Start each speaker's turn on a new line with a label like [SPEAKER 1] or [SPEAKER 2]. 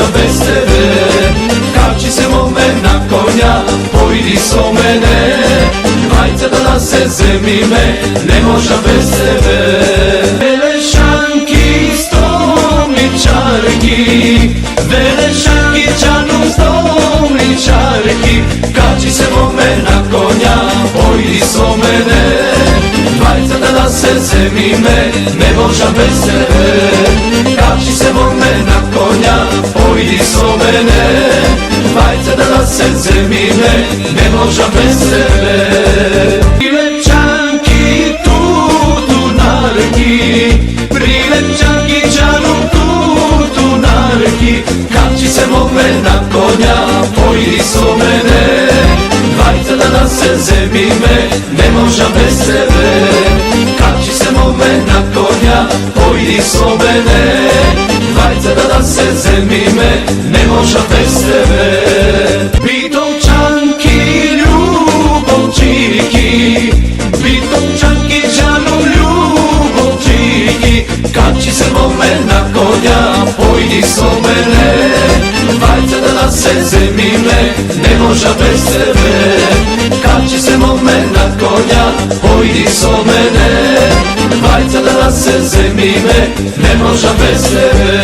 [SPEAKER 1] moža bez tebe. Kači se mome na konja, pojdi so mene. Vajca da nas se zemime, ne moža bez tebe. Velešanki, stolničarki, Velešanki, čanu stolničarki. Kači se mome na konja, pojdi so mene. Vajca da nas se zemime, ne moža bez tebe. Kači se mome na konja, pojdi so mene. Vajca da nas se zemime, ne moža bez tebe. Prilepčanki, tutunarki, prilepčanki, čanu tutunarki. Kači se mome na konja, pojdi so mene. Vajca da nas se zemime, ne moža bez tebe. Kači se mome na konja, pojdi so mene. Vajca da nas se zemime, ne moža bez tebe. Bitovčanki, ljubovčiki, Bitovčanki, žanu ljubovčiki. Kači se mome na konja, pojdi so mene. Vajca da nas se zemime, ne moža bez tebe. Kači se mome na konja, pojdi so mene. Vajca da nas se zemime, ne moža bez tebe.